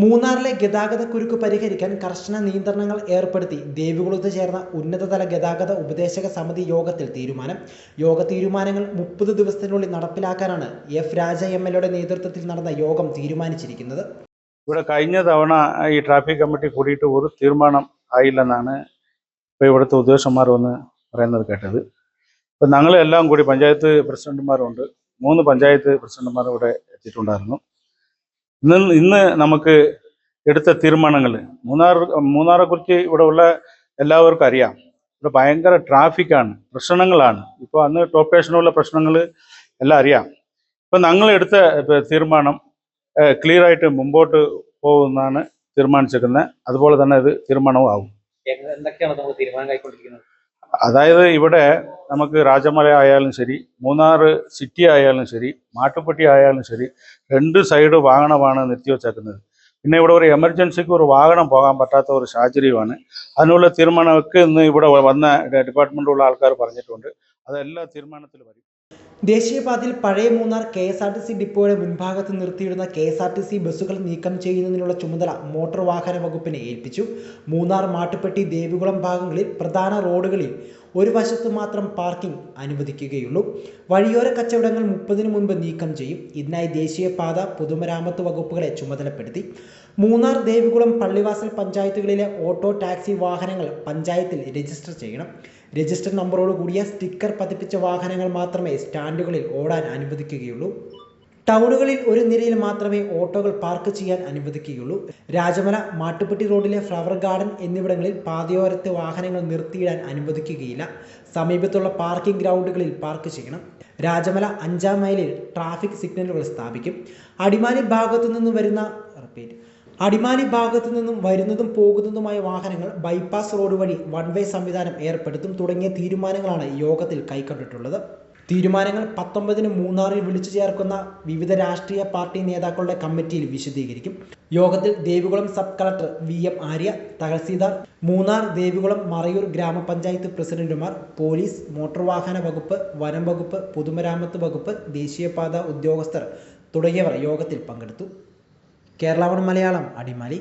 മൂന്നാറിലെ ഗതാഗതക്കുരുക്ക് പരിഹരിക്കാൻ കർശന നിയന്ത്രണങ്ങൾ ഏർപ്പെടുത്തി ദേവികുളത്ത് ചേർന്ന ഉന്നതതല ഗതാഗത ഉപദേശക സമിതി യോഗത്തിൽ തീരുമാനം. യോഗ തീരുമാനങ്ങൾ 30 ദിവസത്തിനുള്ളിൽ നടപ്പിലാക്കാനാണ് എഫ് രാജ എംഎൽഎയുടെ നേതൃത്വത്തിൽ നടന്ന യോഗം തീരുമാനിച്ചിരിക്കുന്നത്. ഇവിടെ കഴിഞ്ഞ തവണ ഈ ട്രാഫിക് കമ്മിറ്റി കൂടിയിട്ട് ഒരു തീരുമാനം ആയില്ലെന്നാണ് ഇപ്പോൾ ഇവിടുത്തെ ഉദ്യോഗസ്ഥന്മാർ വന്ന് പറയുന്നത് കേട്ടത്. ഇപ്പം ഞങ്ങളെല്ലാം കൂടി പഞ്ചായത്ത് പ്രസിഡന്റുമാരുണ്ട്, 3 പഞ്ചായത്ത് പ്രസിഡന്റുമാർ ഇവിടെ എത്തിയിട്ടുണ്ടായിരുന്നു. ഇന്ന് നമുക്ക് എടുത്ത തീരുമാനങ്ങൾ മൂന്നാറെക്കുറിച്ച് ഇവിടെ ഉള്ള എല്ലാവർക്കും അറിയാം. ഇവിടെ ഭയങ്കര ട്രാഫിക്കാണ്, പ്രശ്നങ്ങളാണ്. ഇപ്പോൾ അന്ന് ടോപ്പ് സ്റ്റേഷനുള്ള പ്രശ്നങ്ങൾ എല്ലാം അറിയാം. ഇപ്പം ഞങ്ങൾ എടുത്ത തീരുമാനം ക്ലിയർ ആയിട്ട് മുമ്പോട്ട് പോകുമെന്നാണ് തീരുമാനിച്ചിരിക്കുന്നത്. അതുപോലെ തന്നെ ഇത് തീരുമാനവും ആകും. എന്തൊക്കെയാണ് നമ്മൾ തീരുമാനം കൈക്കൊണ്ടിരിക്കുന്നത്? അതായത് ഇവിടെ നമുക്ക് രാജമല ആയാലും ശരി, മൂന്നാർ സിറ്റി ആയാലും ശരി, മാട്ടുപ്പെട്ടി ആയാലും ശരി, 2 സൈഡ് വാഹനമാണ് നിർത്തിവെച്ചേക്കുന്നത്. പിന്നെ ഇവിടെ ഒരു എമർജൻസിക്ക് ഒരു വാഹനം പോകാൻ പറ്റാത്ത ഒരു സാഹചര്യമാണ്. അതിനുള്ള തീരുമാനമൊക്കെ ഇന്ന് ഇവിടെ വന്ന ഡിപ്പാർട്ട്മെൻറ്റിലുള്ള ആൾക്കാർ പറഞ്ഞിട്ടുണ്ട്. അതെല്ലാം തീരുമാനത്തിൽ വരും. ദേശീയപാതയിൽ പഴയ മൂന്നാർ KSRTC ഡിപ്പോയുടെ മുൻഭാഗത്ത് നിർത്തിയിടുന്ന KSRTC ബസ്സുകൾ നീക്കം ചെയ്യുന്നതിനുള്ള ചുമതല മോട്ടോർ വാഹന വകുപ്പിനെ ഏൽപ്പിച്ചു. മൂന്നാർ, മാട്ടുപ്പെട്ടി, ദേവികുളം ഭാഗങ്ങളിൽ പ്രധാന റോഡുകളിൽ ഒരു വശത്ത് മാത്രം പാർക്കിംഗ് അനുവദിക്കുകയുള്ളൂ. വഴിയോര കച്ചവടങ്ങൾ 30-ന് മുൻപ് നീക്കം ചെയ്യും. ഇതിനായി ദേശീയപാത, പൊതുമരാമത്ത് വകുപ്പുകളെ ചുമതലപ്പെടുത്തി. മൂന്നാർ, ദേവികുളം, പള്ളിവാസൽ പഞ്ചായത്തുകളിലെ ഓട്ടോ, ടാക്സി വാഹനങ്ങൾ പഞ്ചായത്തിൽ രജിസ്റ്റർ ചെയ്യണം. രജിസ്റ്റർ നമ്പറോട് കൂടിയ സ്റ്റിക്കർ പതിപ്പിച്ച വാഹനങ്ങൾ മാത്രമേ സ്റ്റാൻഡുകളിൽ ഓടാൻ അനുവദിക്കുകയുള്ളൂ. ടൗണുകളിൽ ഒരു നിരയിൽ മാത്രമേ ഓട്ടോകൾ പാർക്ക് ചെയ്യാൻ അനുവദിക്കുകയുള്ളൂ. രാജമല, മാട്ടുപ്പെട്ടി റോഡിലെ ഫ്ലവർ ഗാർഡൻ എന്നിവിടങ്ങളിൽ പാതയോരത്തെ വാഹനങ്ങൾ നിർത്തിയിടാൻ അനുവദിക്കുകയില്ല. സമീപത്തുള്ള പാർക്കിംഗ് ഗ്രൗണ്ടുകളിൽ പാർക്ക് ചെയ്യണം. രാജമല 5-ാം മൈലിൽ ട്രാഫിക് സിഗ്നലുകൾ സ്ഥാപിക്കും. അടിമാലി ഭാഗത്തു നിന്നും വരുന്നതും പോകുന്നതുമായ വാഹനങ്ങൾ ബൈപ്പാസ് റോഡ് വഴി 1 വേ സംവിധാനം ഏർപ്പെടുത്തും. തുടങ്ങിയ തീരുമാനങ്ങളാണ് യോഗത്തിൽ കൈക്കൊണ്ടിട്ടുള്ളത്. തീരുമാനങ്ങൾ 19-ന് മൂന്നാറിൽ വിളിച്ചു ചേർക്കുന്ന വിവിധ രാഷ്ട്രീയ പാർട്ടി നേതാക്കളുടെ കമ്മിറ്റിയിൽ വിശദീകരിക്കും. യോഗത്തിൽ Devikulam sub collector VM Arya, tahsildar, Munnar, Devikulam, Marayoor grama panchayat പ്രസിഡന്റുമാർ, പോലീസ്, മോട്ടോർ വാഹന വകുപ്പ്, വനം വകുപ്പ്, പൊതുമരാമത്ത് വകുപ്പ്, ദേശീയപാത ഉദ്യോഗസ്ഥർ തുടങ്ങിയവർ യോഗത്തിൽ പങ്കെടുത്തു. കേരള 1 മലയാളം, അടിമാലി.